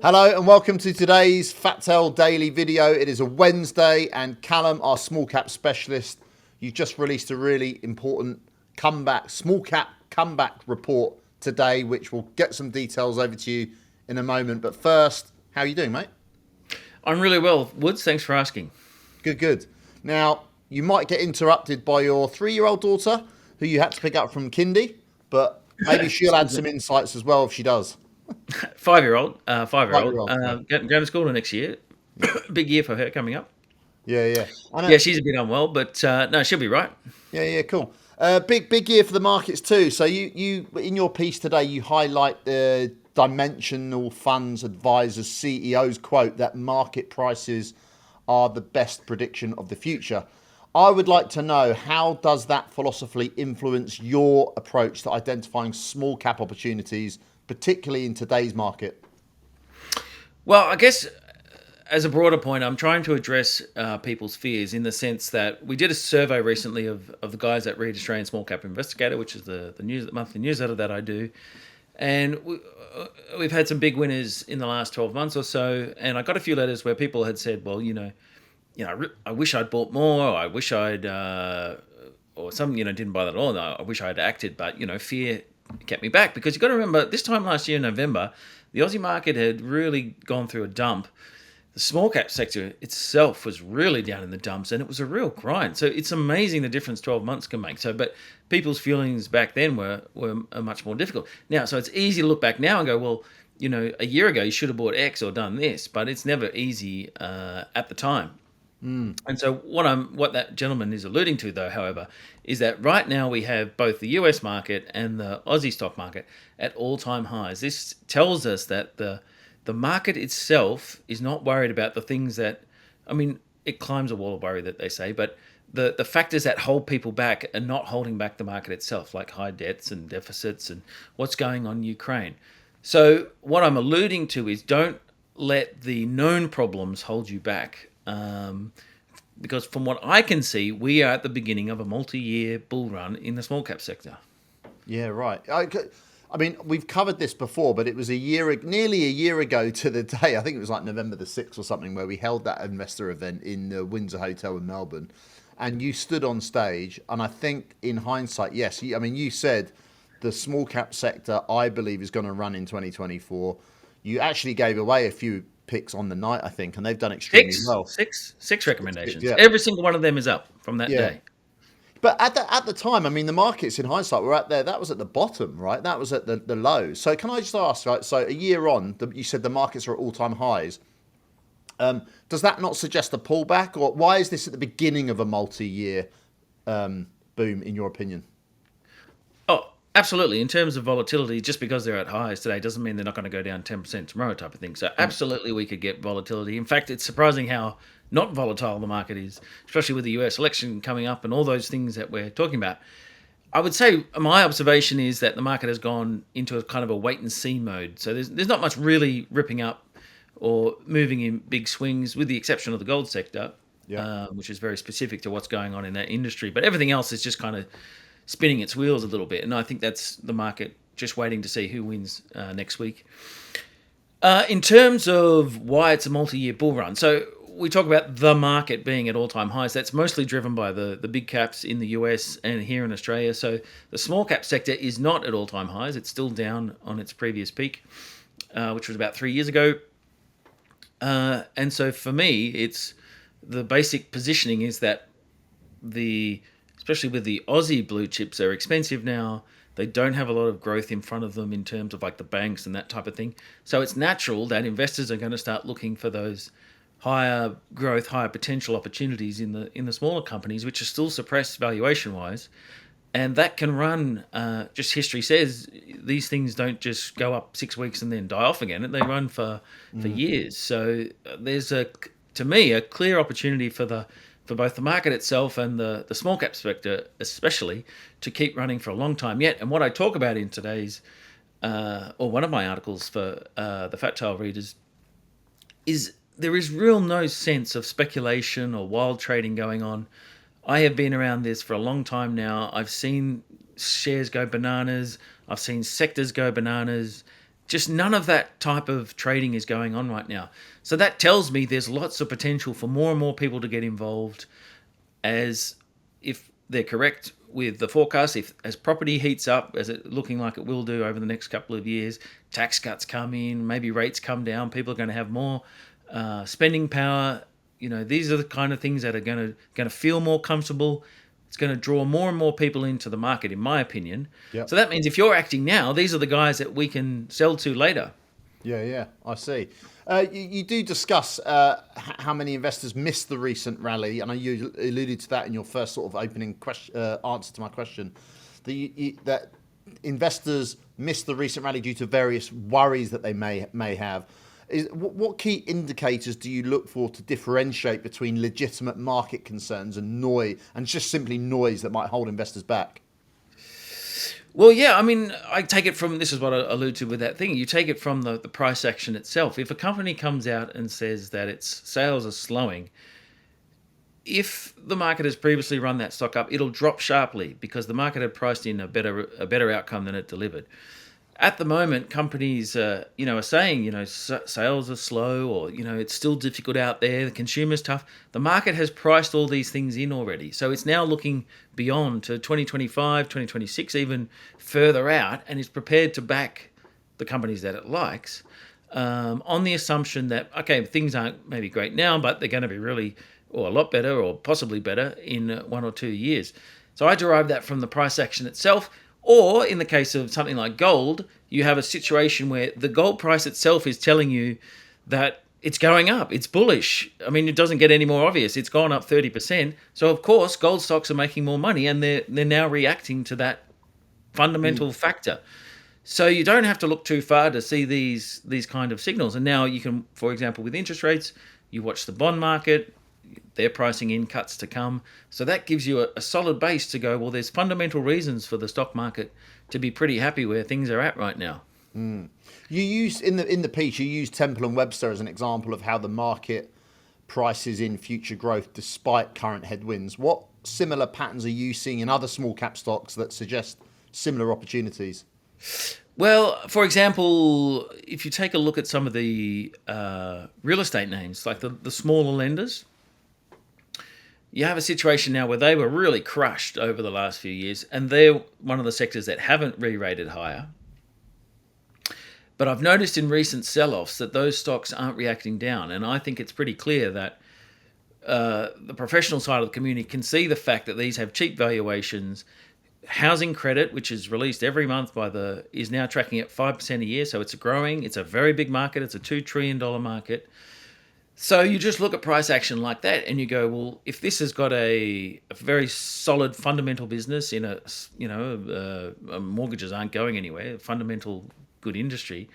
Hello and welcome to today's Fat Tail Daily video. It is a Wednesday and Callum, our small cap specialist, you just released a really important small cap comeback report today, which we'll get some details over to you in a moment. But first, how are you doing, mate? I'm really well, Woods. Thanks for asking. Good, good. Now, you might get interrupted by your 3-year-old daughter, who you had to pick up from kindy, but maybe she'll add Excuse me. some insights as well if she does. 5-year-old, 5-year-old, 5-year-old, sorry. going to school next year. Yeah, Big year for her coming up. yeah, yeah. And Yeah, she's a bit unwell, but no, she'll be right. yeah, yeah, cool. Big year for the markets too. So you in your piece today you highlight the Dimensional Funds Advisors CEO's quote that market prices are the best prediction of the future. I would like to know, how does that philosophy influence your approach to identifying small cap opportunities, particularly in today's market? Well, I guess as a broader point, I'm trying to address people's fears in the sense that we did a survey recently of the guys that read Australian Small Cap Investigator, which is the monthly newsletter that I do. And we've had some big winners in the last 12 months or so. And I got a few letters where people had said, well, I wish I'd bought more. Or I wish I'd, or some, didn't buy that at all. No, I wish I'd acted, but fear kept me back because you've got to remember this time last year in November, the Aussie market had really gone through a dump. The small cap sector itself was really down in the dumps, and it was a real grind. So it's amazing the difference 12 months can make. So, but people's feelings back then were much more difficult. Now, so it's easy to look back now and go, well, a year ago you should have bought X or done this, but it's never easy at the time. And so what that gentleman is alluding to, though, however, is that right now we have both the US market and the Aussie stock market at all-time highs. This tells us that the market itself is not worried about the things that, it climbs a wall of worry that they say, but the factors that hold people back are not holding back the market itself, like high debts and deficits and what's going on in Ukraine. So what I'm alluding to is don't let the known problems hold you back. Because from what I can see, we are at the beginning of a multi-year bull run in the small cap sector. Yeah, right. I mean, we've covered this before, but it was nearly a year ago to the day. I think it was like November the 6th or something, where we held that investor event in the Windsor Hotel in Melbourne, and you stood on stage. And I think, in hindsight, yes, you said the small cap sector, I believe, is going to run in 2024. You actually gave away a few picks on the night, I think, and they've done extremely Six, well. six, six recommendations. Yeah, Every single one of them is up from that yeah. day. But at the time, the markets in hindsight were at there. That was at the bottom, right? That was at the low. So can I just ask, right? So a year on, you said the markets are at all-time highs. Does that not suggest a pullback, or why is this at the beginning of a multi-year boom, in your opinion? Oh, absolutely. In terms of volatility, just because they're at highs today doesn't mean they're not going to go down 10% tomorrow type of thing. So absolutely we could get volatility. In fact, it's surprising how not volatile the market is, especially with the US election coming up and all those things that we're talking about. I would say my observation is that the market has gone into a kind of a wait and see mode. So there's not much really ripping up or moving in big swings, with the exception of the gold sector, Yeah. which is very specific to what's going on in that industry. But everything else is just kind of spinning its wheels a little bit. And I think that's the market just waiting to see who wins next week. In terms of why it's a multi-year bull run, so we talk about the market being at all-time highs. That's mostly driven by the big caps in the US and here in Australia. So the small cap sector is not at all-time highs. It's still down on its previous peak, which was about 3 years ago. And so for me, it's the basic positioning is that especially with the Aussie blue chips, they're expensive now. They don't have a lot of growth in front of them in terms of like the banks and that type of thing. So it's natural that investors are going to start looking for those higher growth, higher potential opportunities in the smaller companies, which are still suppressed valuation wise. And that can run, just history says, these things don't just go up 6 weeks and then die off again. They run for years. So there's to me, a clear opportunity for both the market itself and the small cap sector, especially, to keep running for a long time yet. And what I talk about in today's, or one of my articles for the Fat Tail readers, is there is real no sense of speculation or wild trading going on. I have been around this for a long time now. I've seen shares go bananas. I've seen sectors go bananas. Just none of that type of trading is going on right now. So that tells me there's lots of potential for more and more people to get involved, as if they're correct with the forecast, if as property heats up, as it looking like it will do over the next couple of years, tax cuts come in, maybe rates come down, people are going to have more spending power. These are the kind of things that are going to feel more comfortable. It's going to draw more and more people into the market, in my opinion. Yep. So that means if you're acting now, these are the guys that we can sell to later. Yeah, I see. You do discuss how many investors missed the recent rally. I know you alluded to that in your first sort of opening answer to my question. That investors missed the recent rally due to various worries that they may have. What key indicators do you look for to differentiate between legitimate market concerns and noise, and just simply noise that might hold investors back? Well, yeah, I mean, I take it from, this is what I allude to with that thing, you take it from the price action itself. If a company comes out and says that its sales are slowing, if the market has previously run that stock up, it'll drop sharply because the market had priced in a better outcome than it delivered. At the moment, companies, are saying, sales are slow, or, it's still difficult out there. The consumer's tough. The market has priced all these things in already. So it's now looking beyond to 2025, 2026, even further out, and is prepared to back the companies that it likes on the assumption that, okay, things aren't maybe great now, but they're going to be really, or a lot better, or possibly better in 1 or 2 years. So I derive that from the price action itself. Or in the case of something like gold, you have a situation where the gold price itself is telling you that it's going up, it's bullish. I mean, it doesn't get any more obvious. It's gone up 30%. So of course, gold stocks are making more money, and they're now reacting to that fundamental factor. So you don't have to look too far to see these kind of signals. And now you can, for example, with interest rates, you watch the bond market. They're pricing in cuts to come. So that gives you a solid base to go, well, there's fundamental reasons for the stock market to be pretty happy where things are at right now. You use in the piece, you use Temple and Webster as an example of how the market prices in future growth despite current headwinds. What similar patterns are you seeing in other small cap stocks that suggest similar opportunities? Well, for example, if you take a look at some of the real estate names, like the smaller lenders, you have a situation now where they were really crushed over the last few years, and they're one of the sectors that haven't re-rated higher. But I've noticed in recent sell-offs that those stocks aren't reacting down, and I think it's pretty clear that the professional side of the community can see the fact that these have cheap valuations. Housing credit, which is released every month is now tracking at 5% a year, so it's growing. It's a very big market. It's a $2 trillion market. So you just look at price action like that and you go, well, if this has got a very solid fundamental business in mortgages aren't going anywhere, a fundamental good industry,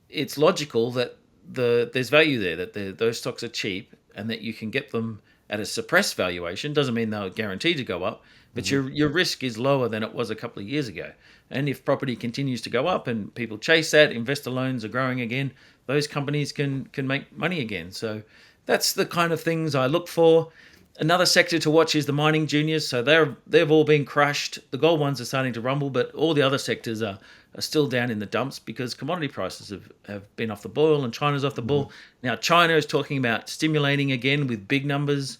it's logical that there's value there, that those stocks are cheap and that you can get them at a suppressed valuation. Doesn't mean they're guaranteed to go up, but your risk is lower than it was a couple of years ago. And if property continues to go up and people chase that, investor loans are growing again, those companies can make money again. So that's the kind of things I look for. Another sector to watch is the mining juniors. So they've all been crushed. The gold ones are starting to rumble, but all the other sectors are still down in the dumps because commodity prices have been off the boil and China's off the boil. Now China is talking about stimulating again with big numbers.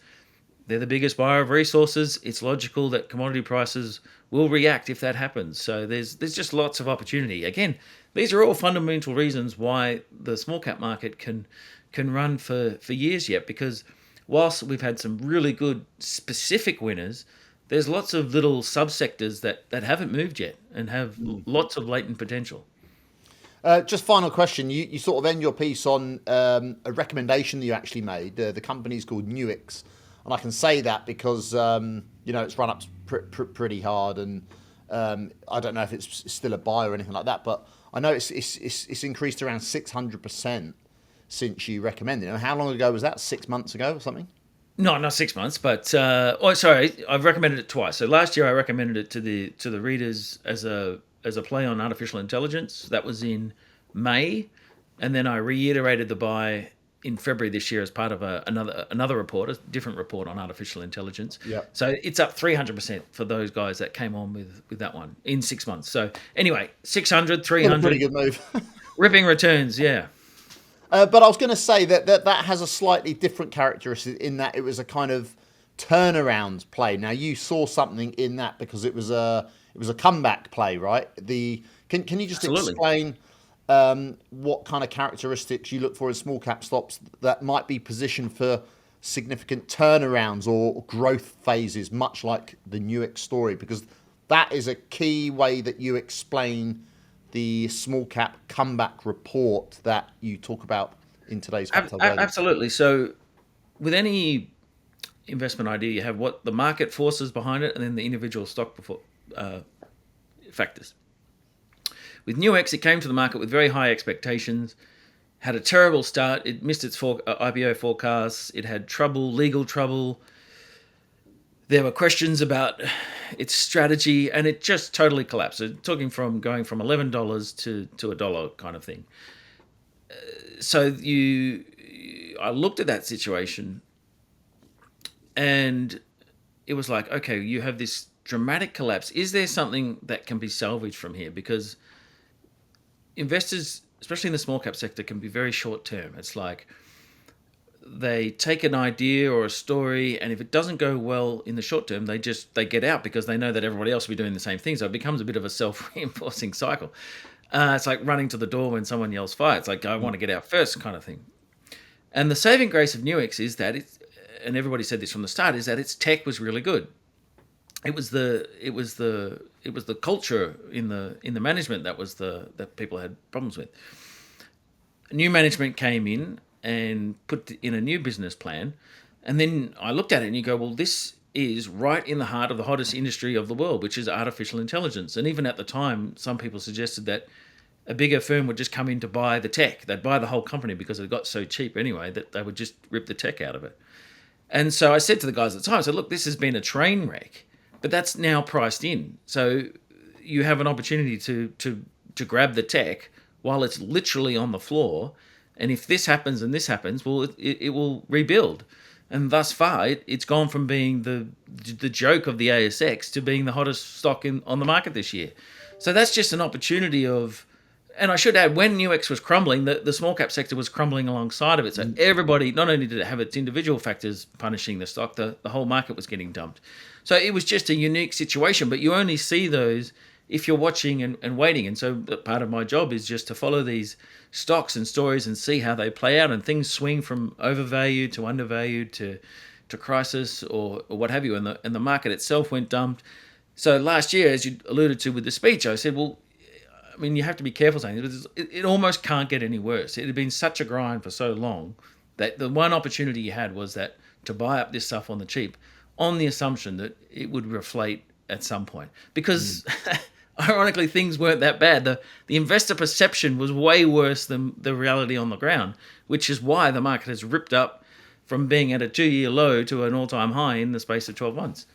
They're the biggest buyer of resources. It's logical that commodity prices will react if that happens. So there's just lots of opportunity. Again, these are all fundamental reasons why the small cap market can run for years yet, because whilst we've had some really good specific winners, there's lots of little subsectors that haven't moved yet and have lots of latent potential. Just final question. You sort of end your piece on a recommendation that you actually made. The company's called Nuix. And I can say that because, it's run up pretty hard, and I don't know if it's still a buy or anything like that, but I know it's increased around 600% since you recommended it. How long ago was that? 6 months ago or something? No, not 6 months, but I've recommended it twice. So last year I recommended it to the readers as a play on artificial intelligence. That was in May, and then I reiterated the buy in February this year as part of another report, a different report on artificial intelligence. Yeah. So it's up 300% for those guys that came on with that one in 6 months. So anyway, 600, 300. Pretty good move. Ripping returns, yeah. But I was going to say that has a slightly different characteristic in that it was a kind of turnaround play. Now you saw something in that because it was a comeback play, right? Can you just Absolutely. explain what kind of characteristics you look for in small cap stocks that might be positioned for significant turnarounds or growth phases, much like the Nuix story? Because that is a key way that you explain the small cap comeback report that you talk about in today's Factel Daily. Absolutely. So, with any investment idea, you have what the market forces behind it, and then the individual stock uh, factors. With Nuix, it came to the market with very high expectations, had a terrible start. It missed its IPO forecasts. It had trouble, legal trouble. There were questions about its strategy, and it just totally collapsed. So talking from going from $11 to $1 kind of thing. I looked at that situation, and it was like, okay, you have this dramatic collapse. Is there something that can be salvaged from here? Because investors, especially in the small cap sector, can be very short term. It's like they take an idea or a story, and if it doesn't go well in the short term, they get out because they know that everybody else will be doing the same thing. So it becomes a bit of a self-reinforcing cycle. It's like running to the door when someone yells fire. It's like, I want to get out first kind of thing. And the saving grace of Nuix is that and everybody said this from the start, is that its tech was really good. It was the culture in the management that people had problems with. New management came in and put in a new business plan, and then I looked at it and you go, well, this is right in the heart of the hottest industry of the world, which is artificial intelligence. And even at the time, some people suggested that a bigger firm would just come in to buy the tech. They'd buy the whole company because it got so cheap anyway that they would just rip the tech out of it. And so I said to the guys at the time, I said, look, this has been a train wreck, but that's now priced in. So you have an opportunity to grab the tech while it's literally on the floor. And if this happens and this happens, well, it will rebuild. And thus far, it's gone from being the joke of the ASX to being the hottest stock on the market this year. So that's just an opportunity of, and I should add, when Nuix was crumbling, the small cap sector was crumbling alongside of it. So everybody, not only did it have its individual factors punishing the stock, the whole market was getting dumped. So it was just a unique situation, but you only see those if you're watching and waiting. And so part of my job is just to follow these stocks and stories and see how they play out, and things swing from overvalued to undervalued to crisis or what have you. And the market itself went dumped. So last year, as you alluded to with the speech, I said, well, I mean, you have to be careful saying this. It almost can't get any worse. It had been such a grind for so long that the one opportunity you had was that to buy up this stuff on the cheap, on the assumption that it would reflate at some point. Because ironically, things weren't that bad. The investor perception was way worse than the reality on the ground, which is why the market has ripped up from being at a 2-year low to an all-time high in the space of 12 months.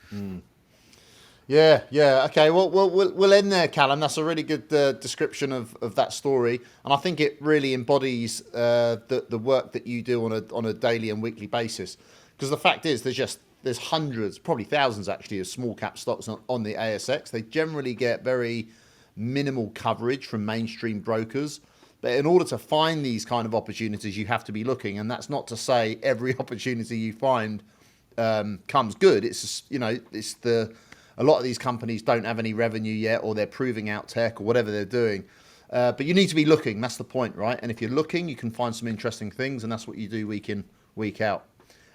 Yeah, yeah. Okay, well, we'll end there, Callum. That's a really good description of that story, and I think it really embodies the work that you do on a daily and weekly basis. Because the fact is, there's hundreds, probably thousands actually, of small cap stocks on the ASX. They generally get very minimal coverage from mainstream brokers. But in order to find these kind of opportunities, you have to be looking, and that's not to say every opportunity you find comes good. It's just, a lot of these companies don't have any revenue yet, or they're proving out tech or whatever they're doing. But you need to be looking. That's the point, right? And if you're looking, you can find some interesting things, and that's what you do week in, week out.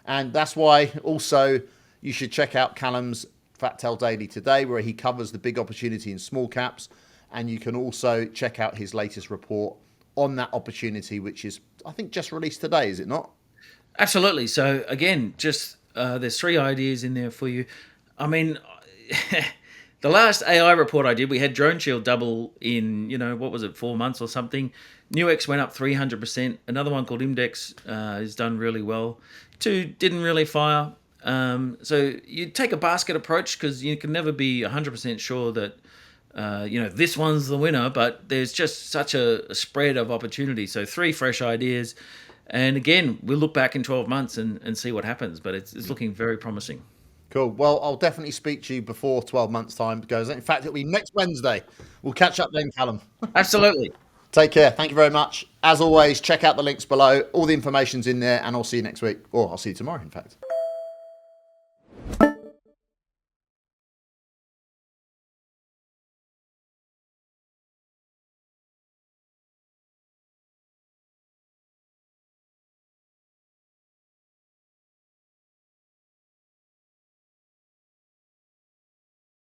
And that's why also you should check out Callum's Factel Daily today, where he covers the big opportunity in small caps. And you can also check out his latest report on that opportunity, which is, I think, just released today, is it not? Absolutely. So again, just there's 3 ideas in there for you. I mean, the last AI report I did, we had Drone Shield double in, what was it, 4 months or something. Nuix went up 300%. Another one called Index has done really well. 2 didn't really fire. So you take a basket approach because you can never be 100% sure that, this one's the winner, but there's just such a spread of opportunity. So 3 fresh ideas. And again, we'll look back in 12 months and see what happens, but it's looking very promising. Cool. Well, I'll definitely speak to you before 12 months' time, because in fact, it'll be next Wednesday. We'll catch up then, Callum. Absolutely. Take care. Thank you very much. As always, check out the links below. All the information's in there, and I'll see you next week. Or I'll see you tomorrow, in fact.